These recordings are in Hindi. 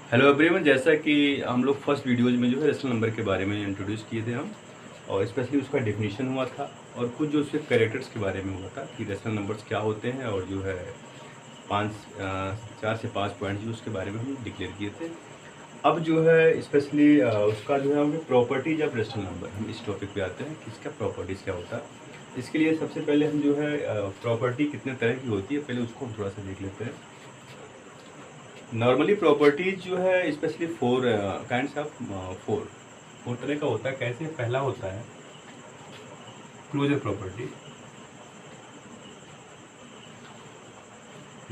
हेलो एवरीवन, जैसा कि हम लोग फर्स्ट वीडियोज में जो है रेशनल नंबर के बारे में इंट्रोड्यूस किए थे हम, और स्पेशली उसका डेफिनेशन हुआ था और कुछ जो उसके कैरेक्टर्स के बारे में हुआ था कि रेशनल नंबर्स क्या होते हैं, और जो है 4 से 5 पॉइंट जो उसके बारे में हम डिक्लेयर किए थे। अब जो है स्पेशली उसका जो है हमें प्रॉपर्टीज ऑफ रेशनल नंबर, हम इस टॉपिक पे आते हैं कि इसका प्रॉपर्टीज़ क्या होता है। इसके लिए सबसे पहले हम जो है प्रॉपर्टी कितने तरह की होती है पहले उसको हम थोड़ा सा देख लेते हैं। नॉर्मली प्रॉपर्टीज जो है specially four kinds of four तरह का होता है। कैसे? पहला होता है क्लोजर प्रॉपर्टी,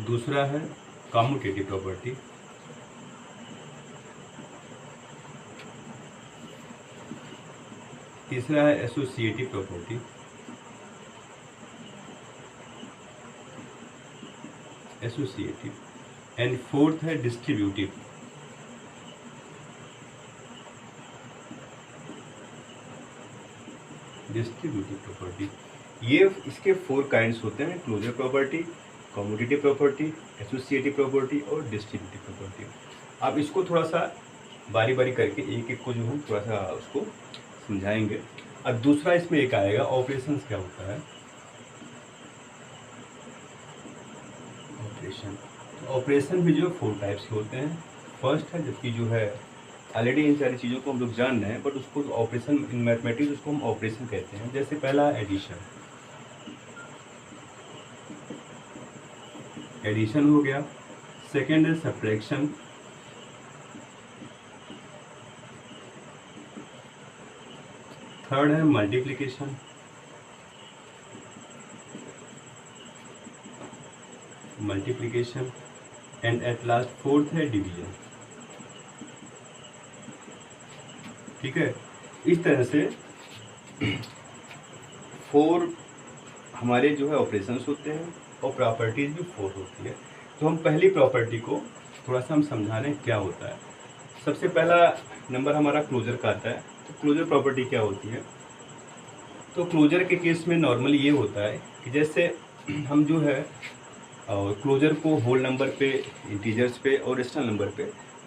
दूसरा है कम्यूटेटिव प्रॉपर्टी, तीसरा है एसोसिएटिव प्रॉपर्टी, एंड फोर्थ है डिस्ट्रीब्यूटिव। प्रॉपर्टी, ये इसके 4 काइंड्स होते हैं: closure property, commutative property, associative property और डिस्ट्रीब्यूटिव प्रॉपर्टी। आप इसको थोड़ा सा बारी बारी करके एक एक को जो है थोड़ा सा उसको समझाएंगे। और दूसरा इसमें एक आएगा ऑपरेशंस क्या होता है। ऑपरेशन भी जो 4 टाइप्स के होते हैं। फर्स्ट है, जबकि जो है ऑलरेडी इन सारी चीज़ों को हम लोग जान रहे हैं, बट उसको ऑपरेशन इन मैथमेटिक्स उसको हम ऑपरेशन कहते हैं। जैसे पहला एडिशन, हो गया। सेकेंड है सब्ट्रैक्शन, थर्ड है multiplication, and at last fourth है डिवीजन। ठीक है, इस तरह से 4 हमारे जो है ऑपरेशंस होते हैं और प्रॉपर्टीज भी 4 होती है। तो हम पहली प्रॉपर्टी को थोड़ा सा हम समझा रहे हैं क्या होता है। सबसे पहला नंबर हमारा क्लोजर का आता है। तो क्लोजर प्रॉपर्टी क्या होती है? तो क्लोजर के केस में नॉर्मली ये होता है कि जैसे हम जो है क्लोजर को होल नंबर पे, इंटीजर्स पे और रेशनल नंबर पे,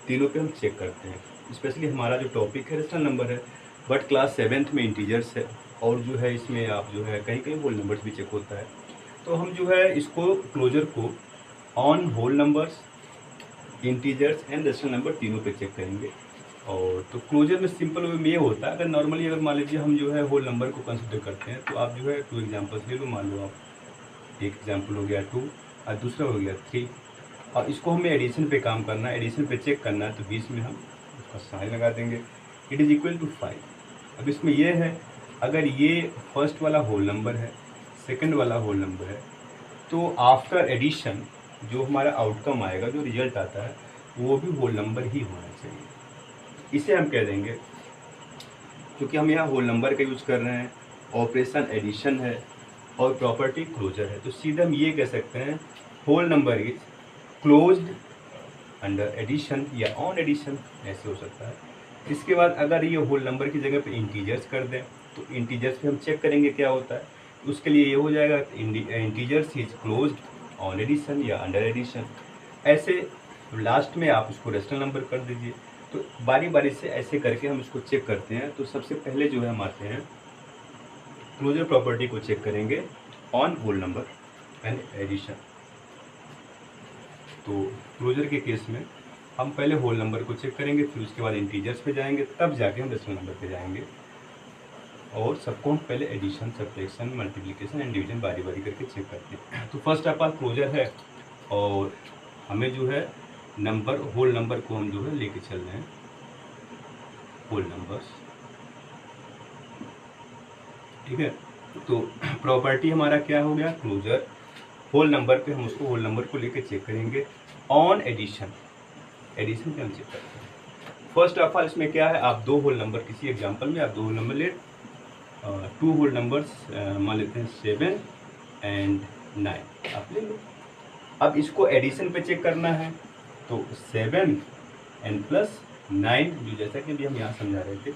तीनों पे हम चेक करते हैं। स्पेशली हमारा जो टॉपिक है रेशनल नंबर है, बट क्लास 7th में इंटीजर्स है, और जो है इसमें आप जो है कहीं कहीं होल नंबर्स भी चेक होता है। तो हम जो है इसको क्लोजर को on whole numbers, integers and rational number तीनों पे चेक करेंगे। और तो क्लोजर में सिंपल वे में ये होता है, अगर नॉर्मली अगर मान लीजिए हम जो है होल नंबर को कंसिडर करते हैं, तो आप जो है 2 एग्जाम्पल्स ले लो। मान लो आप एक एग्जाम्पल हो गया 2 और दूसरा हो गया 3, और इसको हमें एडिशन पे काम करना है, एडिशन पे चेक करना है। तो बीच में हम उसका साइन लगा देंगे, इट इज़ इक्वल टू 5। अब इसमें यह है, अगर ये फर्स्ट वाला होल नंबर है, सेकंड वाला होल नंबर है, तो आफ्टर एडिशन जो हमारा आउटकम आएगा, जो रिजल्ट आता है, वो भी होल नंबर ही होना चाहिए। इसे हम कह देंगे, क्योंकि हम यहाँ होल नंबर का यूज़ कर रहे हैं, ऑपरेशन एडिशन है और प्रॉपर्टी क्लोजर है, तो सीधे हम ये कह सकते हैं whole number is closed under addition या ऑन एडिशन, ऐसे हो सकता है। इसके बाद अगर ये होल नंबर की जगह पे इंटीजर्स कर दें, तो इंटीजर्स पे हम चेक करेंगे क्या होता है। उसके लिए ये हो जाएगा integers is closed on addition या अंडर एडिशन। ऐसे लास्ट में आप उसको रेशनल नंबर कर दीजिए। तो बारी बारी से ऐसे करके हम इसको चेक करते हैं। तो सबसे पहले जो है हम आते हैं क्लोजर प्रॉपर्टी को चेक करेंगे on whole number and addition. तो क्लोजर के केस में हम पहले होल नंबर को चेक करेंगे, फिर उसके बाद इंटीजर्स पे जाएंगे, तब जाके हम रेशनल नंबर पे जाएंगे। और सबको हम पहले addition, subtraction, multiplication and division बारी बारी करके चेक करते हैं। तो फर्स्ट ऑफ ऑल क्लोजर है, और हमें जो है नंबर, होल नंबर को हम जो है लेके चल रहे हैं, होल नंबर्स। ठीक है, तो प्रॉपर्टी हमारा क्या हो गया? क्लोजर। होल नंबर पे हम उसको होल नंबर को लेके चेक करेंगे ऑन एडिशन, एडिशन पे हम चेक करते हैं। फर्स्ट ऑफ ऑल इसमें क्या है, आप 2 होल नंबर, किसी एग्जांपल में आप 2 होल नंबर ले, 2 होल नंबर्स मान लेते हैं 7 एंड 9 आप ले लो। अब इसको एडिशन पे चेक करना है, तो 7 एंड प्लस 9, जो जैसा कि भी हम यहाँ समझा रहे थे,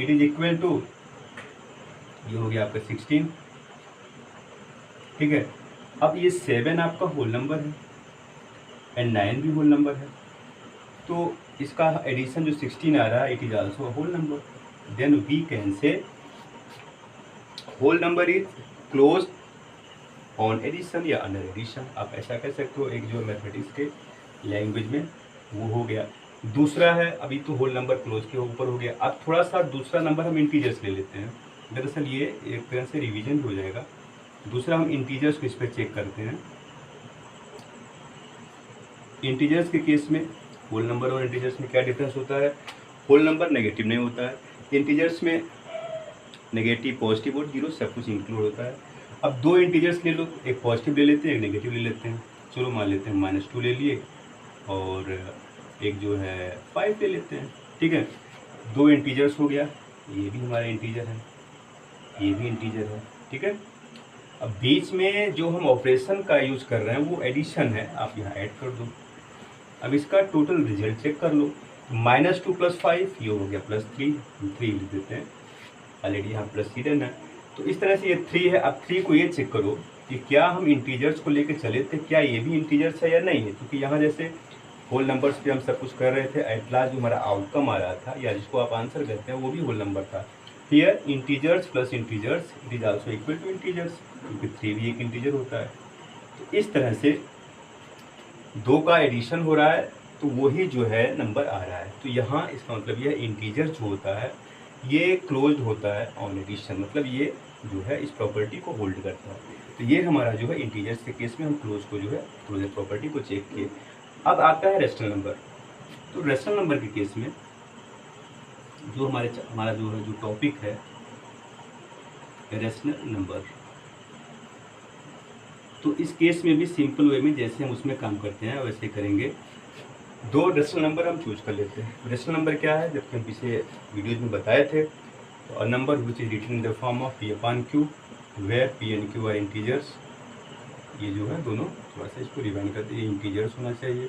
इट इज इक्वल टू, ये हो गया आपका 16। ठीक है, अब ये 7 आपका होल नंबर है एंड 9 भी होल नंबर है, तो इसका एडिशन जो 16 आ रहा है it is also a whole number, then we can say whole number is close on addition या अंडर एडिशन, आप ऐसा कह सकते हो। एक जो मैथमेटिक्स के लैंग्वेज में वो हो गया। दूसरा है, अभी तो होल नंबर क्लोज के ऊपर हो गया, अब थोड़ा सा दूसरा नंबर हम इंटीजर्स ले लेते हैं। दरअसल ये एक तरह से रिवीजन हो जाएगा। दूसरा हम इंटीजर्स को इस पर चेक करते हैं। इंटीजर्स के केस में होल नंबर और इंटीजर्स में क्या डिफरेंस होता है? होल नंबर नेगेटिव नहीं होता है, इंटीजर्स में नेगेटिव, पॉजिटिव और जीरो सब कुछ इंक्लूड होता है। अब दो इंटीजर्स ले लो, एक पॉजिटिव ले लेते हैं, एक नेगेटिव ले लेते हैं। चलो मान लेते हैं -2 ले लिए और एक जो है 5 ले लेते हैं, ठीक है। दो इंटीजर्स हो गया, ये भी हमारा इंटीजर है, ये भी इंटीजर है, ठीक है। अब बीच में जो हम ऑपरेशन का यूज़ कर रहे हैं वो एडिशन है, आप यहाँ ऐड कर दो। अब इसका टोटल रिजल्ट चेक कर लो, -2 + 5 ये हो गया +3, हम 3 लिख देते हैं, ऑलरेडी यहाँ प्लस हिडन है। तो इस तरह से ये 3 है। अब 3 को ये चेक करो कि क्या हम इंटीजर्स को लेकर चले थे, क्या ये भी इंटीजर्स है या नहीं है, क्योंकि यहाँ जैसे होल नंबर्स पे हम सब कुछ कर रहे थे, एट लास्ट जो हमारा आउटकम आ रहा था या जिसको आप आंसर कहते हैं वो भी होल नंबर था। Here integers plus integers it is also equal to integers, क्योंकि 3 भी एक इंटीजर होता है। तो इस तरह से 2 का एडिशन हो रहा है तो वही जो है नंबर आ रहा है। तो यहाँ इसका मतलब यह इंटीजर जो होता है ये क्लोज्ड होता है ऑन एडिशन, मतलब ये जो है इस प्रॉपर्टी को होल्ड करता है। तो ये हमारा जो है इंटीजर्स के केस में हम क्लोज को जो है क्लोजर प्रॉपर्टी को चेक किए। अब आता है रेशनल नंबर। तो रेशनल नंबर के केस में जो हमारा जो है जो टॉपिक है रेशनल नंबर, तो इस केस में भी सिंपल वे में जैसे हम उसमें काम करते हैं वैसे करेंगे। 2 रेशनल नंबर हम चूज कर लेते हैं। रेशनल नंबर क्या है, जबकि हम पिछले वीडियोज में बताए थे, तो a number which is written in the form of P/Q where P and Q are integers. ये जो है दोनों थोड़ा सा इसको रिवाइंड करते हैं, इंटीजर्स होना चाहिए,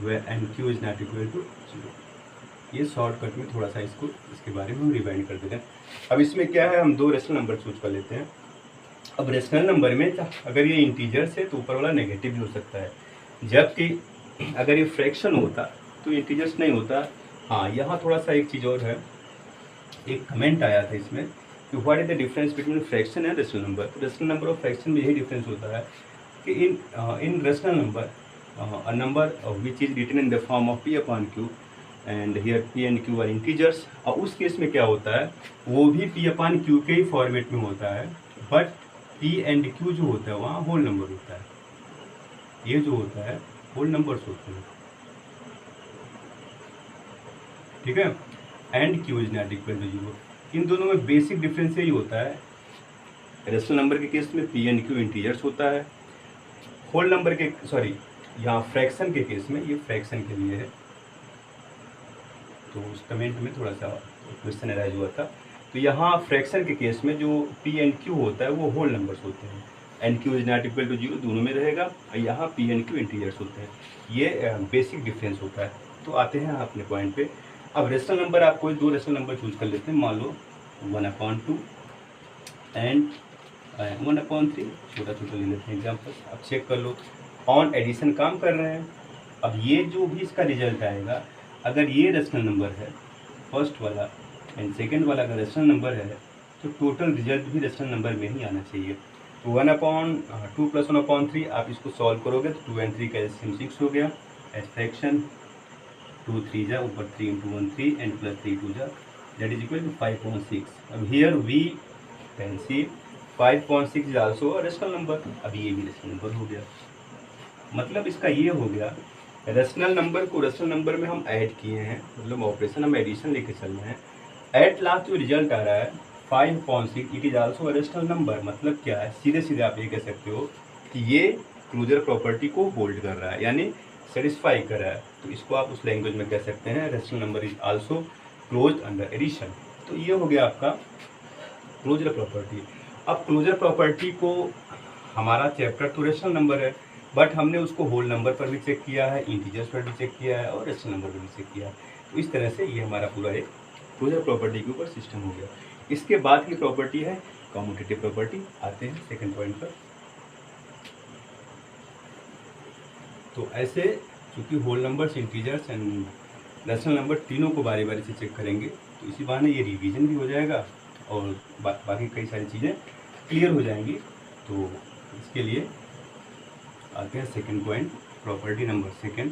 where NQ is not equal to 0। ये शॉर्टकट में थोड़ा सा इसको इसके बारे में हम रिवाइंड कर देते हैं। अब इसमें क्या है, हम 2 रेशनल नंबर चूज कर लेते हैं। अब रेशनल नंबर में अगर ये इंटीजर्स है तो ऊपर वाला नेगेटिव भी हो सकता है, जबकि अगर ये फ्रैक्शन होता तो इंटीजर्स नहीं होता। हाँ, यहाँ थोड़ा सा एक चीज़ और है, एक कमेंट आया था इसमें कि what is the difference between fraction and rational number. तो रेशनल नंबर और फ्रैक्शन में यही डिफरेंस होता है कि in rational number a number which is written in the form of P/Q and here P and Q are integers. और उस केस में क्या होता है, वो भी P/Q के ही फॉर्मेट में होता है, बट P and Q जो होता है वहाँ होल नंबर होता है। ये जो होता है होल नंबर्स होते हैं, ठीक है। And Q is not equal to 0। इन दोनों में बेसिक डिफरेंस यही होता है। रेशनल नंबर के केस में P and Q इंटीजर्स होता है, होल नंबर के यहाँ फ्रैक्शन के केस में ये फ्रैक्शन के लिए है। तो उस कमेंट में थोड़ा सा क्वेश्चन अराइज हुआ था। तो यहाँ फ्रैक्शन के केस में जो P and Q होता है वो होल नंबर्स होते हैं, and Q is not equal to 0 दोनों में रहेगा, और यहाँ P and Q इंटीजर्स होते हैं। ये बेसिक डिफरेंस होता है। तो आते हैं अपने पॉइंट पे। अब रेशनल नंबर आप कोई 2 रेशनल नंबर चूज कर लेते हैं, मान लो 1/2 एंड 1/3, छोटा छोटा ले लेते हैं एग्जाम्पल। अब चेक कर लो, ऑन एडिशन काम कर रहे हैं। अब ये जो भी इसका रिजल्ट आएगा, अगर ये रेशनल नंबर है फर्स्ट वाला एंड सेकंड वाला अगर रेशनल नंबर है तो टोटल रिजल्ट भी रेशनल नंबर में ही आना चाहिए। तो 1/2 + 1/3 आप इसको सॉल्व करोगे तो 2 and 3 का एलसीएम 6 हो गया, एज फ्रैक्शन 2 3 जा ऊपर 3 × 1 3 एंड प्लस 3 2 जा, दैट इज इक्वल टू 5.6। अब here we can see 5.6 is also a rational number. अब ये भी रेशनल नंबर हो गया। मतलब इसका ये हो गया, रेशनल नंबर को रेशनल नंबर में हम ऐड किए हैं, मतलब ऑपरेशन हम एडिशन लेके चल रहे हैं। एट लास्ट जो रिजल्ट आ रहा है 5.6 it is also a rational number. मतलब क्या है, सीधे सीधे आप ये कह सकते हो कि ये क्लोजर प्रॉपर्टी को होल्ड कर रहा है, यानी सेटिस्फाई कर रहा है। तो इसको आप उस लैंग्वेज में कह सकते हैं rational number is also closed under addition. तो ये हो गया आपका क्लोजर प्रॉपर्टी। अब क्लोजर प्रॉपर्टी को हमारा चैप्टर तो रेशनल नंबर है, बट हमने उसको होल नंबर पर भी चेक किया है, इंटीजर्स पर भी चेक किया है और रेशनल नंबर पर भी चेक किया है। तो इस तरह से ये हमारा पूरा एक क्लोजर प्रॉपर्टी के ऊपर सिस्टम हो गया। इसके बाद की प्रॉपर्टी है कम्यूटेटिव प्रॉपर्टी। आते हैं सेकंड पॉइंट पर। तो ऐसे चूँकि whole numbers, integers and rational number तीनों को बारी बारी से चेक करेंगे, तो इसी बहाने ये रिवीजन भी हो जाएगा और बाकी कई सारी चीज़ें क्लियर हो जाएंगी। तो इसके लिए आते हैं second point, property number second,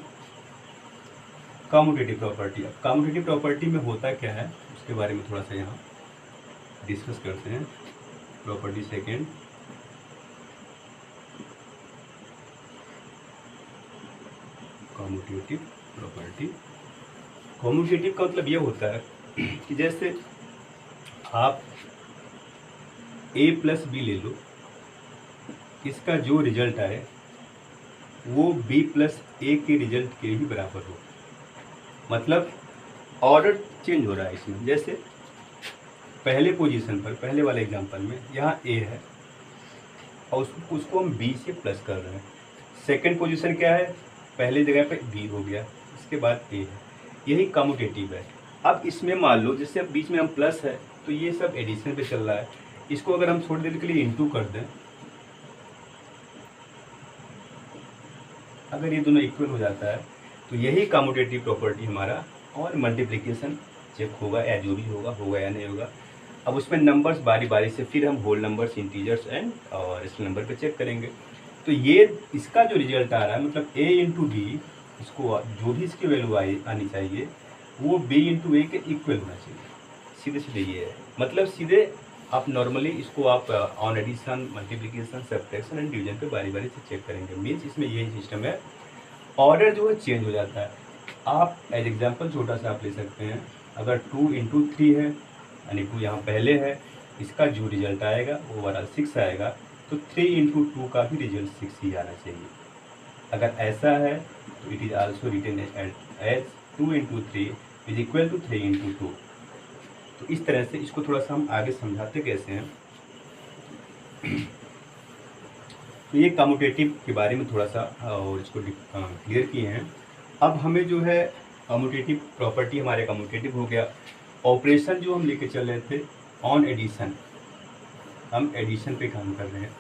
commutative property. अब कम्यूटेटिव प्रॉपर्टी में होता क्या है उसके बारे में थोड़ा सा यहाँ डिस्कस करते हैं। Property second, commutative property. Commutative का मतलब ये होता है कि जैसे आप a प्लस बी ले लो, इसका जो रिजल्ट आए वो b प्लस ए के रिजल्ट के ही बराबर हो। मतलब ऑर्डर चेंज हो रहा है इसमें। जैसे पहले पोजीशन पर, पहले वाले एग्जांपल में यहाँ a है और उसको हम b से प्लस कर रहे हैं। सेकंड पोजीशन क्या है, पहले जगह पे b हो गया, इसके बाद a है, यही कम्यूटेटिव है। अब इसमें मान लो जैसे अब बीच में हम प्लस है तो ये सब एडिशन पे चल रहा है, इसको अगर हम थोड़ी देर के लिए इंटू कर दें, अगर ये दोनों इक्वल हो जाता है तो यही कम्यूटेटिव प्रॉपर्टी हमारा, और मल्टीप्लिकेशन चेक होगा या जो भी होगा या नहीं होगा। अब उसमें नंबर्स बारी बारी से फिर हम होल नंबर्स, इंटीजर्स एंड और रेशनल नंबर पे चेक करेंगे। तो ये इसका जो रिजल्ट आ रहा है मतलब a इंटू बी, इसको जो भी इसकी वैल्यू आनी चाहिए वो b इंटू ए के इक्वल होना चाहिए। सीधे सीधे ये है, मतलब सीधे आप नॉर्मली इसको आप on addition, multiplication, subtraction and division पे बारी बारी से चेक करेंगे। मीन्स इसमें यही सिस्टम है, ऑर्डर जो है चेंज हो जाता है। आप एज एग्जांपल छोटा सा आप ले सकते हैं, अगर 2 इंटू 3 है यानी 2 यहाँ पहले है, इसका जो रिजल्ट आएगा वो ओवरऑल 6 आएगा, तो 3 इंटू 2 का भी रिजल्ट 6 ही आना चाहिए। अगर ऐसा है तो it is also written as 2 into 3 is equal to 3 into 2। तो इस तरह से इसको थोड़ा सा हम आगे समझाते कैसे हैं। तो ये कम्यूटेटिव के बारे में थोड़ा सा और इसको क्लियर किए हैं। अब हमें जो है कम्यूटेटिव प्रॉपर्टी, हमारे कम्यूटेटिव हो गया। ऑपरेशन जो हम लेके चल रहे थे ऑन एडिशन, हम एडिशन पे काम कर रहे हैं।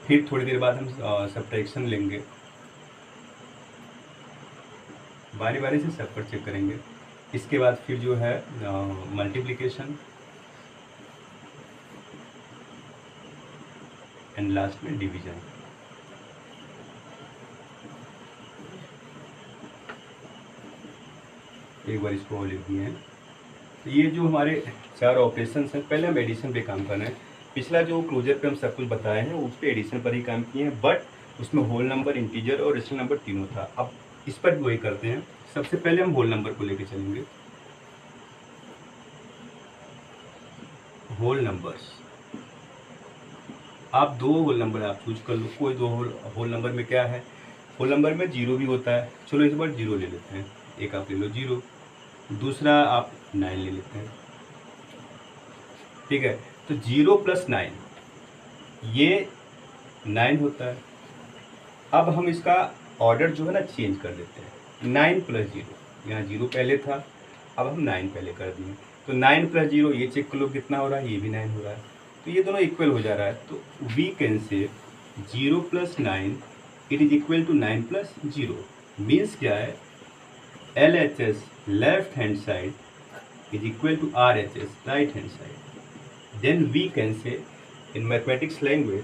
फिर थोड़ी देर बाद हम सब्ट्रैक्शन लेंगे, बारी बारी से सब पर चेक करेंगे। इसके बाद फिर जो है मल्टीप्लिकेशन एंड लास्ट में डिवीजन। एक बार इसको और लिख दिए हैं। तो ये जो हमारे 4 ऑपरेशन हैं, पहले हम एडिशन पे काम कर रहे हैं। पिछला जो क्लोजर पे हम सब कुछ बताए हैं उस पर एडिशन पर ही काम किए हैं, बट उसमें होल नंबर, इंटीजर और रेशनल नंबर तीनों था। अब इस पर भी वही करते हैं। सबसे पहले हम होल नंबर को लेके चलेंगे। होल नंबर्स, आप 2 होल नंबर आप चूज कर लो, कोई 2 होल नंबर में क्या है, होल नंबर में 0 भी होता है। चलो इस बार 0 ले लेते हैं, एक आप ले लो 0, दूसरा आप 9 ले लेते हैं, ठीक है। तो 0 प्लस 9 ये 9 होता है। अब हम इसका ऑर्डर जो है ना चेंज कर देते हैं, 9 प्लस 0, यहाँ 0 पहले था, अब हम 9 पहले कर दिए। तो 9 प्लस 0 ये चेक कर लो कितना हो रहा है, ये भी 9 हो रहा है, तो ये दोनों इक्वल हो जा रहा है। तो we can say 0 plus 9 it is equal to 9 plus 0। Means क्या है, LHS left hand side is equal to RHS right hand side. Then we can say in mathematics language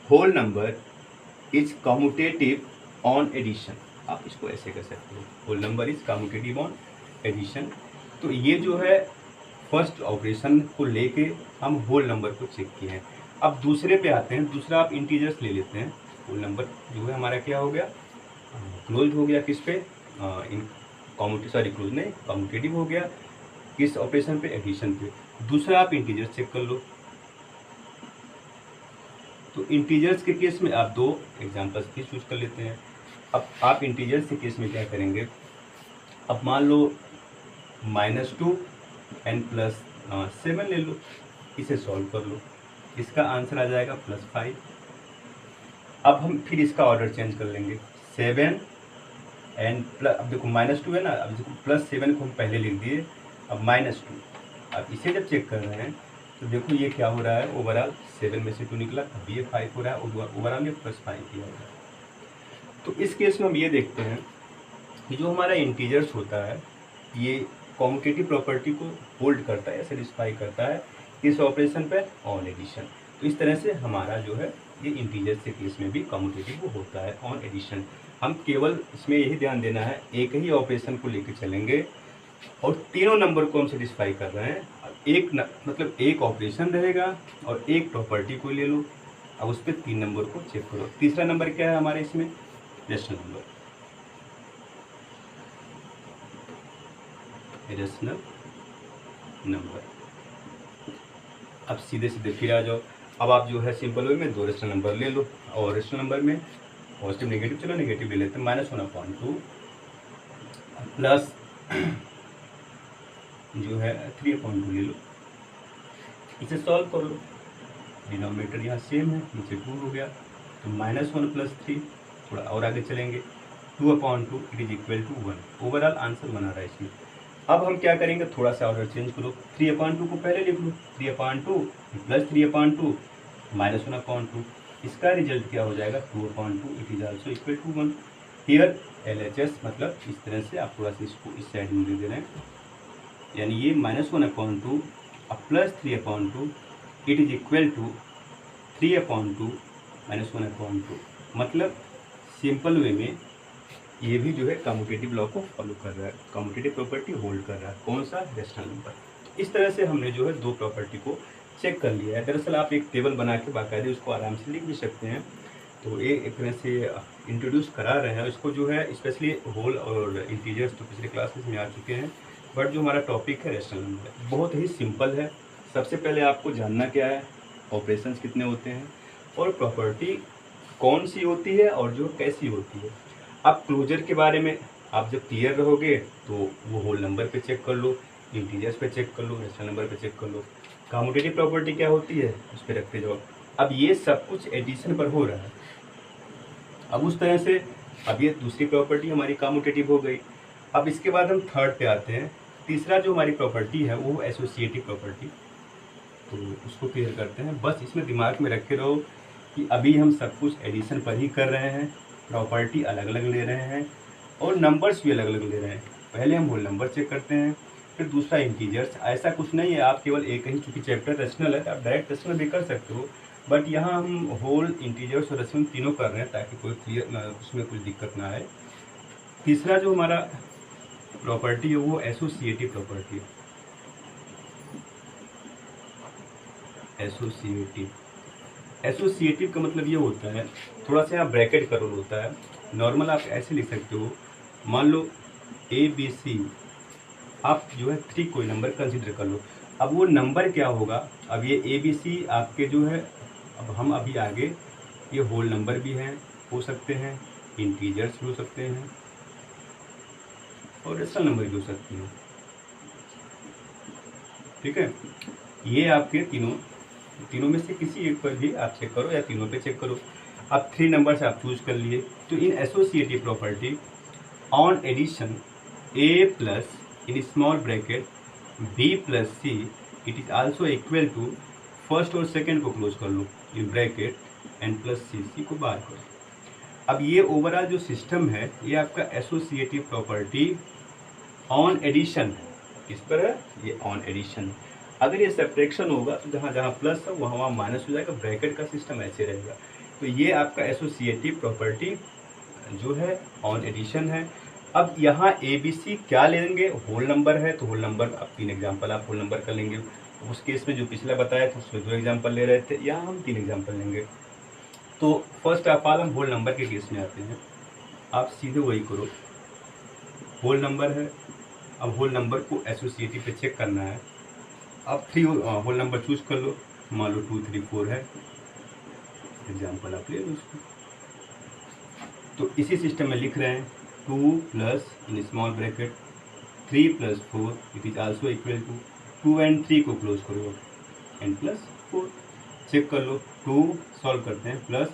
whole number is commutative on addition. आप इसको ऐसे कर सकते हो, whole number is commutative on addition. तो ये जो है फर्स्ट ऑपरेशन को लेके हम होल नंबर को चेक किए हैं। अब दूसरे पे आते हैं। दूसरा आप इंटीजर्स ले लेते हैं। होल नंबर जो है हमारा क्या हो गया, क्लोज हो गया किस पे, इन क्लोज नहीं, कम्यूटेटिव हो गया किस ऑपरेशन पे, एडिशन पे। दूसरा आप इंटीजर्स चेक कर लो। तो इंटीजर्स के केस में आप 2 एग्जांपल्स भी चूज कर लेते हैं। अब आप इंटीजर्स के केस में क्या करेंगे, अब मान लो -2 एंड +7 ले लो, इसे सॉल्व कर लो, इसका आंसर आ जाएगा +5। अब हम फिर इसका ऑर्डर चेंज कर लेंगे, 7 एंड अब देखो -2 है ना, अब देखो +7 को हम पहले लिख दिए, अब -2। अब इसे जब चेक कर रहे हैं तो देखो ये क्या हो रहा है, ओवरऑल 7 में से 2 निकला, अब ये 5 हो रहा है, ओवरऑल में +5 किया होगा। तो इस केस में हम ये देखते हैं कि जो हमारा इंटीजर्स होता है ये कॉम्यूटेटिव प्रॉपर्टी को होल्ड करता है या सेटिस्फाई करता है इस ऑपरेशन पर ऑन एडिशन। तो इस तरह से हमारा जो है ये इंटीजर्स के केस में भी कॉम्यूटेटिव होता है ऑन एडिशन। हम केवल इसमें यही ध्यान देना है, एक ही ऑपरेशन को लेकर चलेंगे और तीनों नंबर को हम सेटिस्फाई कर रहे हैं। मतलब एक ऑपरेशन रहेगा और एक प्रॉपर्टी को ले लो, अब उस पर 3 नंबर को चेक करो। तीसरा नंबर क्या है हमारे इसमें, रेशनल नंबर, रेशनल नंबर। अब सीधे सीधे फिर आ जाओ, अब आप जो है सिंपल वे में 2 रेशनल नंबर ले लो, और रेशनल नंबर में पॉजिटिव नेगेटिव, चलो नेगेटिव ले लेते हैं, -1/2 प्लस जो है 3/2 ले लो। इसे सॉल्व कर लो, डिनोमिनेटर यहाँ सेम है, नीचे 2 हो गया, तो -1 + 3, थोड़ा और आगे चलेंगे, 2/2 it is equal to 1। Overall answer 1 आ रहा है इसमें। अब हम क्या करेंगे, थोड़ा सा ऑर्डर चेंज करो, 3/2 को पहले लिख लो, 3/2 + 3/2 -1/2, इसका रिजल्ट क्या हो जाएगा, 2/2 it is also equal to 1। Here LHS मतलब इस तरह से आप थोड़ा सा इसको इस साइड में ले दे रहे हैं, यानी ये -1/2 + 3/2 इट इज इक्वल टू 3/2 -1/2। मतलब सिंपल वे में ये भी जो है कम्यूटेटिव लॉ को फॉलो कर रहा है, कम्यूटेटिव प्रॉपर्टी होल्ड कर रहा है, कौन सा, रेशनल नंबर। इस तरह से हमने जो है 2 प्रॉपर्टी को चेक कर लिया है। दरअसल आप एक टेबल बना के बाकायदे उसको आराम से लिख भी सकते हैं। तो ये एक तरह से इंट्रोड्यूस करा रहे हैं इसको, जो है स्पेशली होल और इंटीजर्स तो पिछले क्लासेस में आ चुके हैं, बट जो हमारा टॉपिक है रेशनल नंबर बहुत ही सिंपल है। सबसे पहले आपको जानना क्या है, ऑपरेशंस कितने होते हैं और प्रॉपर्टी कौन सी होती है और जो कैसी होती है। अब क्लोजर के बारे में आप जब क्लियर रहोगे तो वो होल नंबर पे चेक कर लो, इंटीजर्स पे चेक कर लो, रेशनल नंबर पे चेक कर लो। कम्यूटेटिव प्रॉपर्टी क्या होती है उस पर रखते जाओ। अब ये सब कुछ एडिशन पर हो रहा है। अब उस तरह से अब ये दूसरी प्रॉपर्टी हमारी कम्यूटेटिव हो गई। अब इसके बाद हम थर्ड पे आते हैं। तीसरा जो हमारी प्रॉपर्टी है वो एसोसिएटिव प्रॉपर्टी, तो उसको क्लियर करते हैं। बस इसमें दिमाग में रखे रहो कि अभी हम सब कुछ एडिशन पर ही कर रहे हैं, प्रॉपर्टी अलग अलग ले रहे हैं और नंबर्स भी अलग अलग ले रहे हैं। पहले हम होल नंबर चेक करते हैं, फिर दूसरा इंटीजर्स। ऐसा कुछ नहीं है आप केवल एक ही, चूँकि चैप्टर रेशनल है तो आप डायरेक्ट रेशनल भी कर सकते हो, बट यहाँ हम होल, इंटीजर्स और रेशनल तीनों कर रहे हैं ताकि कोई क्लियर उसमें कुछ दिक्कत ना आए। तीसरा जो हमारा प्रॉपर्टी है वो एसोसिएटिव प्रॉपर्टी है। एसोसिएटिव का मतलब ये होता है, थोड़ा सा यहाँ ब्रैकेट का रोल होता है। नॉर्मल आप ऐसे लिख सकते हो, मान लो ABC, आप जो है 3 कोई नंबर कंसिडर कर लो। अब वो नंबर क्या होगा, अब ये ABC आपके जो है, अब हम अभी आगे ये होल नंबर भी हैं, हो सकते हैं, इंटीजर्स भी हो सकते हैं और रेशनल नंबर भी हो सकते हैं। ठीक है, ये आपके तीनों में से किसी एक पर भी आप चेक करो या तीनों पे चेक करो। अब 3 नंबर से आप चूज कर लिए। तो in associative property on addition A plus in small bracket B plus C it is also equal to, first और सेकेंड को क्लोज कर लो in bracket N plus C को बाहर करो। अब ये ओवरऑल जो सिस्टम है ये आपका एसोसिएटिव प्रॉपर्टी ऑन एडिशन है। किस पर है, ये ऑन एडिशन। अगर ये सब्ट्रैक्शन होगा तो जहाँ जहाँ प्लस है वहाँ माइनस हो जाएगा, ब्रैकेट का सिस्टम ऐसे रहेगा। तो ये आपका एसोसिएटिव प्रॉपर्टी जो है ऑन एडिशन है। अब यहाँ ABC क्या लेंगे, होल नंबर है तो होल नंबर, अब 3 एग्जाम्पल आप होल नंबर का लेंगे। उस केस में जो पिछला बताया था उसमें 2 एग्जाम्पल ले रहे थे, यहाँ हम 3 एग्जाम्पल लेंगे। तो फर्स्ट ऑफ ऑल हम होल नंबर के केस में आते हैं। आप सीधे वही करो, होल नंबर है, अब होल नंबर को एसोसिएटिव पे चेक करना है। अब 3 होल नंबर चूज कर लो, मान लो 2, 3, 4 है, एग्जाम्पल आप ले लो उसको। तो इसी सिस्टम में लिख रहे हैं 2 plus in small bracket 3 plus 4 it is also equal to 2 and 3 को क्लोज करो N प्लस 4, चेक कर लो। 2 सॉल्व करते हैं, प्लस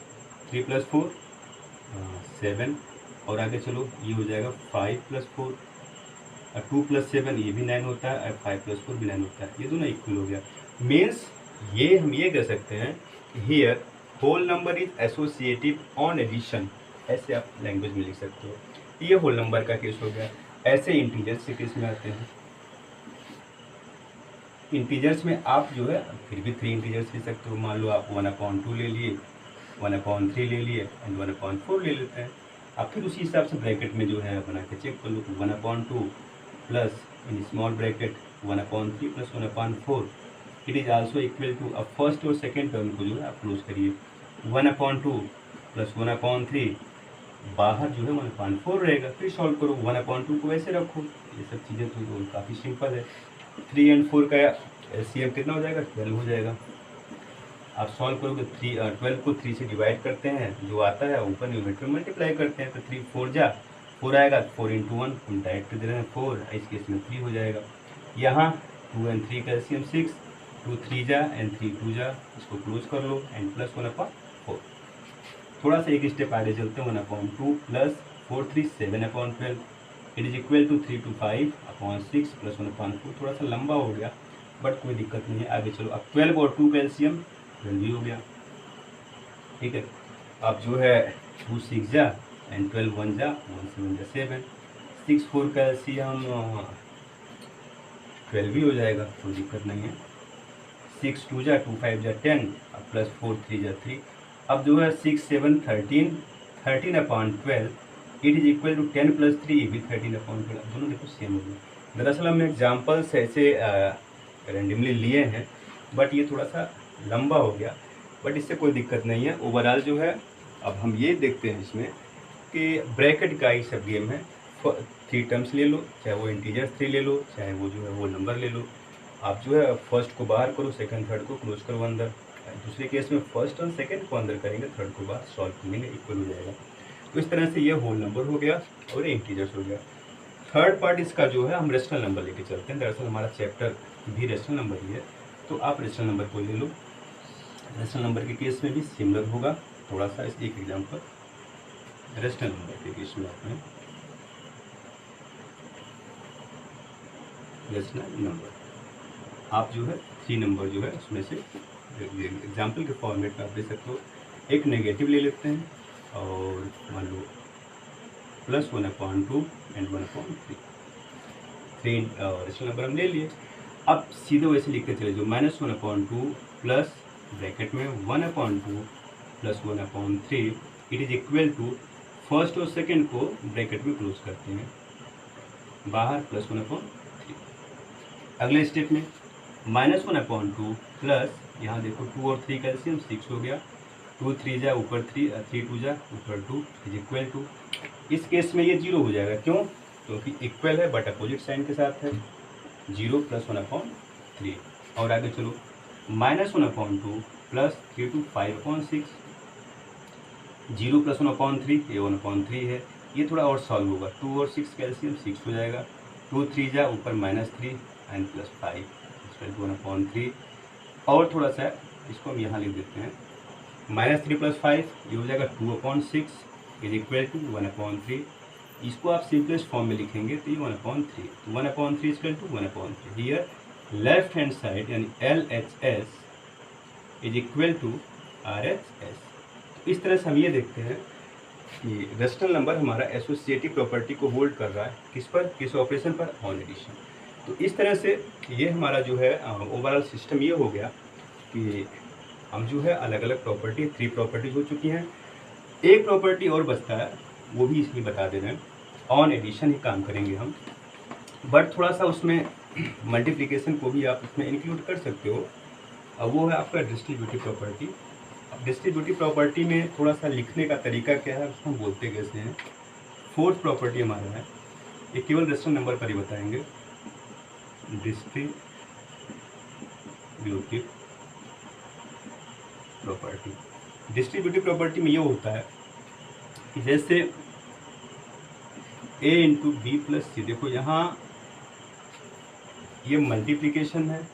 3 प्लस 4 7, और आगे चलो ये हो जाएगा 5 प्लस 4 और 2 प्लस 7 ये भी 9 होता है और 5 प्लस 4 भी 9 होता है, ये दोनों इक्वल हो गया। मीन्स ये हम ये कह सकते हैं here whole number is associative on addition, ऐसे आप लैंग्वेज में लिख सकते हो। ये होल नंबर का केस हो गया। ऐसे इंटीजर्स के केस में आते हैं। इंटीजर्स में आप जो है फिर भी 3 इंटीजर्स ले सकते हो। मान लो आप 1/2 ले लिए, 1/3 ले लिए एंड 1/4 ले लेते हैं। आप फिर उसी हिसाब से ब्रैकेट में जो है बना के चेक कर लो। 1/2 plus in small bracket 1/3 plus 1/4 it is also equal to, अब फर्स्ट और सेकेंड टर्म को जो है आप क्लोज करिए। 1/2 प्लस 1/3 बाहर जो है 1/4 रहेगा। फिर सॉल्व करो, 1/2 को वैसे रखो। ये सब चीज़ें तो काफ़ी सिंपल है। 3 एंड 4 का एलसीएम कितना हो जाएगा? 12 हो जाएगा। आप सॉल्व करोगे 12 को 3 से डिवाइड करते हैं, जो आता है ऊपर न्यूमरेटर में मल्टीप्लाई करते हैं। तो 3 4 जा 4 आएगा, 4 × 1 हम डायरेक्ट दे रहे हैं 4, इस केस में 3 हो जाएगा। यहाँ 2 एंड 3 का एलसीएम 6, 2 3 जा एंड 3 2 जा, इसको क्लोज कर लो एंड प्लस 1/4। थोड़ा सा एक स्टेप आगे चलते हैं। 1/2 plus 4 3 7/12 it is equal to 3 to 5/6 plus 1/4। थोड़ा सा लंबा हो गया बट कोई दिक्कत नहीं है, आगे चलो। अब 12 और 2 का एलसीएम 12 ही हो गया, ठीक है। अब जो है 2 6 जा एंड 12 1 जा, 1 7 जा 7, 6 4 का एलसीएम 12 भी हो जाएगा, कोई दिक्कत नहीं है। 6 2 जा 2 5 जा 10, अब प्लस 4 3 जा 3। अब जो है 6 7 13 13/12 it is equal to 10 plus 3 भी 13/12। दोनों देखो सेम हो गए। दरअसल हमने एग्जाम्पल्स ऐसे रैंडमली लिए हैं बट ये थोड़ा सा लंबा हो गया, बट इससे कोई दिक्कत नहीं है। ओवरऑल जो है अब हम ये देखते हैं इसमें कि ब्रैकेट का ही सब गेम है। 3 टर्म्स ले लो, चाहे वो इंटीजर्स 3 ले लो, चाहे वो जो है वो नंबर ले लो। आप जो है फर्स्ट को बाहर करो, सेकंड थर्ड को क्लोज करो अंदर। दूसरे केस में फर्स्ट और सेकंड को अंदर करेंगे, थर्ड को बाहर सॉल्व करेंगे, इक्वल हो जाएगा। तो इस तरह से ये होल नंबर हो गया और ये इंटीजर्स हो गया। थर्ड पार्ट इसका जो है हम रेशनल नंबर लेके चलते हैं। दरअसल हमारा चैप्टर भी रेशनल नंबर ही है, तो आप रेशनल नंबर को ले लो। रेशनल नंबर के केस में भी सिमिलर होगा थोड़ा सा। इस एक एग्जाम्पल रेशनल नंबर के केस में आपने रेशनल नंबर आप जो है 3 नंबर जो है उसमें से एग्जाम्पल के फॉर्मेट में आप ले सकते हो। एक नेगेटिव ले लेते हैं और मान लो प्लस 1/2 एंड 1/3 रेशनल नंबर हम ले लिए। अब सीधे वैसे लिखते चले जो -1/2 प्लस ब्रैकेट में 1/2 plus 1/3 it is equal to first और सेकंड को ब्रैकेट में क्लोज करते हैं, बाहर प्लस 1/3। अगले स्टेप में -1/2 प्लस यहाँ देखो 2 और 3 का एलसीएम 6 हो गया। 2 3 जा ऊपर 3, 3 2 जा ऊपर 2 इज इक्वल टू। इस केस में ये 0 हो जाएगा, क्यों? क्योंकि इक्वल है बट अपोजिट साइन के साथ है। 0 प्लस 1/3 और आगे चलो -1/2 प्लस 3 to 5/6। 0 प्लस 1/3 ये 1/3 है। ये थोड़ा और सॉल्व होगा। 2 और 6 का एलसीएम 6 हो जाएगा। 2 3 जा ऊपर -3 एंड प्लस 5 1/3। और थोड़ा सा इसको हम यहाँ लिख देते हैं -3 प्लस 5 ये हो जाएगा 2/6 इज इक्वल टू 1/3। इसको आप सिंपलेस्ट फॉर्म में लिखेंगे तो ये 1/3, 1/3 is equal to 1/3। Here left hand side यानी LHS is equal to RHS। इस तरह से हम ये देखते हैं कि रेशनल नंबर हमारा एसोसिएटिव प्रॉपर्टी को होल्ड कर रहा है किस पर? किस ऑपरेशन पर? On addition. तो इस तरह से ये हमारा जो है ओवरऑल सिस्टम ये हो गया कि हम जो है अलग अलग प्रॉपर्टी 3 प्रॉपर्टीज हो चुकी हैं। एक प्रॉपर्टी और बचता है, वो भी इसलिए बता दे रहे हैं। ऑन एडिशन ही काम करेंगे हम, बट थोड़ा सा उसमें मल्टीप्लिकेशन को भी आप इसमें इंक्लूड कर सकते हो। अब वो है आपका डिस्ट्रीब्यूटिव प्रॉपर्टी। अब डिस्ट्रीब्यूटिव प्रॉपर्टी में थोड़ा सा लिखने का तरीका क्या है, उसको हम बोलते कैसे हैं। फोर्थ प्रॉपर्टी हमारा है, ये केवल रेशनल नंबर पर ही बताएंगे। डिस्ट्रीब्यूटिव प्रॉपर्टी, डिस्ट्रीब्यूटिव प्रॉपर्टी में ये होता है कि जैसे A इंटू बी प्लस सी, देखो यहाँ ये मल्टीप्लिकेशन है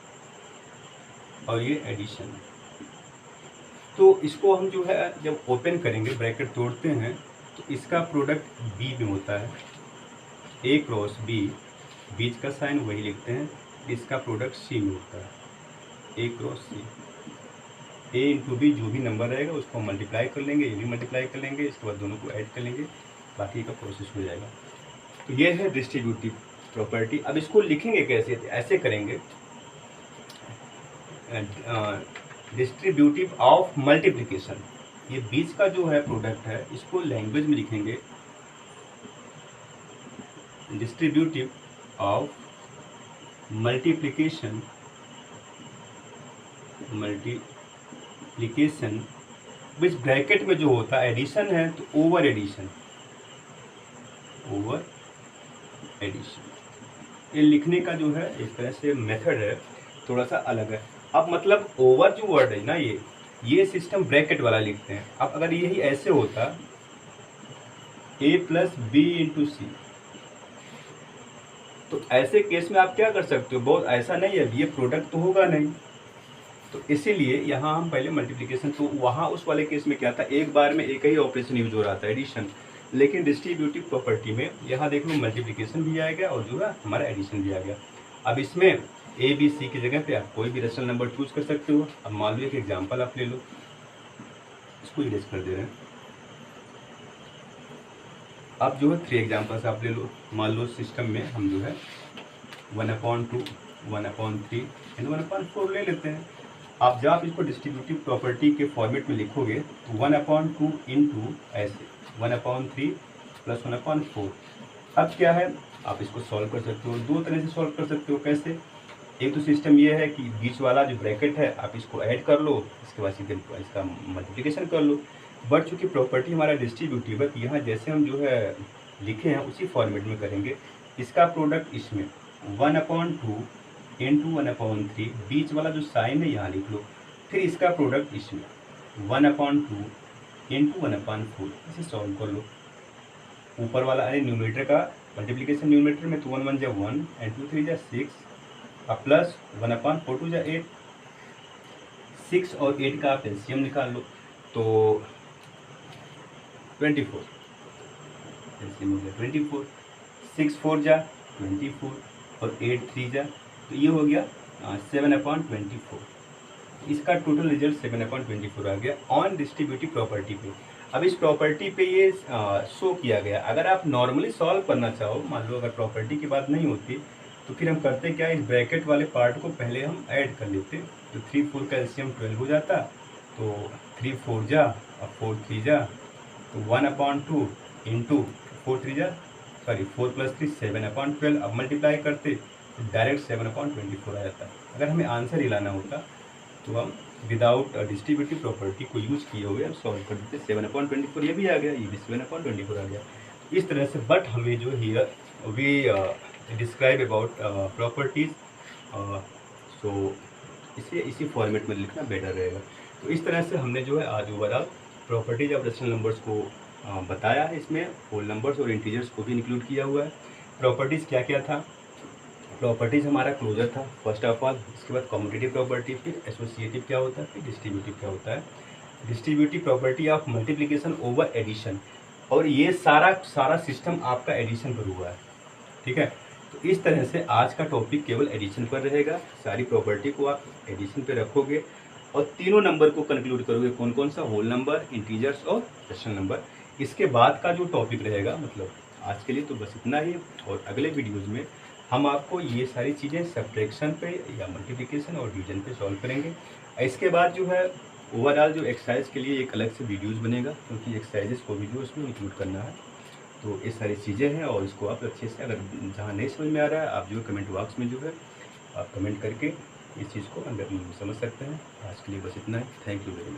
और ये एडिशन है। तो इसको हम जो है जब ओपन करेंगे, ब्रैकेट तोड़ते हैं, तो इसका प्रोडक्ट बी में होता है। A क्रॉस बी, बीच का साइन वही लिखते हैं। इसका प्रोडक्ट सी में होता है। ए क्रॉस सी, ए इंटू बी, जो भी नंबर रहेगा उसको हम मल्टीप्लाई कर लेंगे, ये भी मल्टीप्लाई कर लेंगे, इसके बाद दोनों को ऐड कर लेंगे, बाकी का प्रोसेस हो जाएगा। तो ये है डिस्ट्रीब्यूटिव प्रॉपर्टी। अब इसको लिखेंगे कैसे? ऐसे करेंगे, डिस्ट्रीब्यूटिव ऑफ मल्टीप्लिकेशन। ये बीच का जो है प्रोडक्ट है, इसको लैंग्वेज में लिखेंगे distributive of multiplication, which bracket में जो होता है एडिशन है तो ओवर एडिशन, ये लिखने का जो है इस तरह से मेथड है, थोड़ा सा अलग है। अब मतलब ओवर जो वर्ड है ना, ये सिस्टम ब्रैकेट वाला लिखते हैं। अब अगर यही ऐसे होता a प्लस बी इंटू सी, तो ऐसे केस में आप क्या कर सकते हो? बहुत ऐसा नहीं है, ये प्रोडक्ट तो होगा नहीं, तो इसीलिए यहाँ हम पहले मल्टीप्लिकेशन, तो वहाँ उस वाले केस में क्या था, एक बार में एक ही ऑपरेशन यूज हो रहा था, एडिशन। लेकिन डिस्ट्रीब्यूटिव प्रॉपर्टी में यहाँ देख लो मल्टीप्लिकेशन भी आ गया और जो है हमारा एडिशन भी आ गया। अब इसमें ए बी सी की जगह पे आप कोई भी रेशनल नंबर चूज कर सकते हो। अब मान लो एक एग्जांपल आप ले लो, इसको इरेज कर दे रहे हैं। अब जो है 3 एग्जांपल्स आप ले लो। मान लो सिस्टम में हम जो है 1/2, 1/3 एंड 1/4 ले लेते हैं। आप जब आप इसको डिस्ट्रीब्यूटिव प्रॉपर्टी के फॉर्मेट में लिखोगे तो 1/2 इंटू ऐसे 1/3 प्लस 1/4। अब क्या है, आप इसको सॉल्व कर सकते हो, 2 तरह से सॉल्व कर सकते हो। कैसे? एक तो सिस्टम ये है कि बीच वाला जो ब्रैकेट है आप इसको ऐड कर लो, इसके बाद सीधे इसका मल्टीप्लिकेशन कर लो। बट चूँकि प्रॉपर्टी हमारा डिस्ट्रीब्यूटिव है, यहाँ जैसे हम जो है लिखे हैं उसी फॉर्मेट में करेंगे। इसका प्रोडक्ट इसमें 1/2 इंटू 1/3, बीच वाला जो साइन है यहाँ लिख लो। फिर इसका प्रोडक्ट इसमें 1/2 इंटू 1/4, इसे सॉल्व कर लो। ऊपर वाला अरे न्यूमरेटर का मल्टीप्लिकेशन न्यूमरेटर में तो 1 1 जा 1 एंड 2 3 जा 6, अब प्लस 1/4 2 जा 8, 6 और 8 का आप एलसीएम निकाल लो तो 24, एलसीएम हो गया 24, 6 4 जा 24 और 8 3 जा, तो ये हो गया 7/24। इसका टोटल रिजल्ट 7/24 आ गया ऑन डिस्ट्रीब्यूटिव प्रॉपर्टी पे। अब इस प्रॉपर्टी पे ये शो किया गया। अगर आप नॉर्मली सॉल्व करना चाहो, मान लो अगर प्रॉपर्टी की बात नहीं होती तो फिर हम करते क्या, इस ब्रैकेट वाले पार्ट को पहले हम ऐड कर लेते। तो 3 4 का एलसीएम 12 हो जाता, तो 3 4 जा और 4 3 जा, तो 1/2 इंटू 4 3 जा 4 प्लस 3 7/12। अब मल्टीप्लाई करते तो डायरेक्ट 7/24 आ जाता। अगर हमें आंसर ही लाना होता तो हम विदाउट डिस्ट्रीब्यूटिव प्रॉपर्टी को यूज़ किए हुए हम सॉल्व कर देते। 7/24 ये भी आ गया, ये भी 7/24 आ गया। इस तरह से, बट हमें जो here we describe about properties, so इसे इसी फॉर्मेट में लिखना बेटर रहेगा। तो इस तरह से हमने जो है आज overall properties of rational numbers को बताया है। इसमें होल नंबर्स और इंटीजर्स को भी इंक्लूड किया हुआ है। प्रॉपर्टीज़ क्या क्या था? प्रॉपर्टीज़ हमारा क्लोजर था फर्स्ट ऑफ ऑल, इसके बाद कम्यूटेटिव प्रॉपर्टी, फिर एसोसिएटिव क्या होता है, फिर डिस्ट्रीब्यूटिव क्या होता है, distributive property of multiplication over addition, और ये सारा सिस्टम आपका एडिशन पर हुआ है। ठीक है, तो इस तरह से आज का टॉपिक केवल एडिशन पर रहेगा। सारी प्रॉपर्टी को आप एडिशन पे रखोगे और तीनों नंबर को कंक्लूड करोगे। कौन कौन सा? होल नंबर, इंटीजर्स और रेशनल नंबर। इसके बाद का जो टॉपिक रहेगा, मतलब आज के लिए तो बस इतना ही, और अगले वीडियोज़ में हम आपको ये सारी चीज़ें सब्ट्रैक्शन पे या मल्टीप्लिकेशन और डिवीजन पे सॉल्व करेंगे। इसके बाद जो है ओवरऑल जो एक्सरसाइज के लिए एक अलग से वीडियोज़ बनेगा, क्योंकि एक्सरसाइजेस को भी जो उसमें इंक्लूड करना है। तो ये सारी चीज़ें हैं और इसको आप अच्छे से, अगर जहाँ नहीं समझ में आ रहा है, आप जो कमेंट बॉक्स में जो है आप कमेंट करके इस चीज़ को अंदर समझ सकते हैं। आज के लिए बस इतना ही। Thank you very much.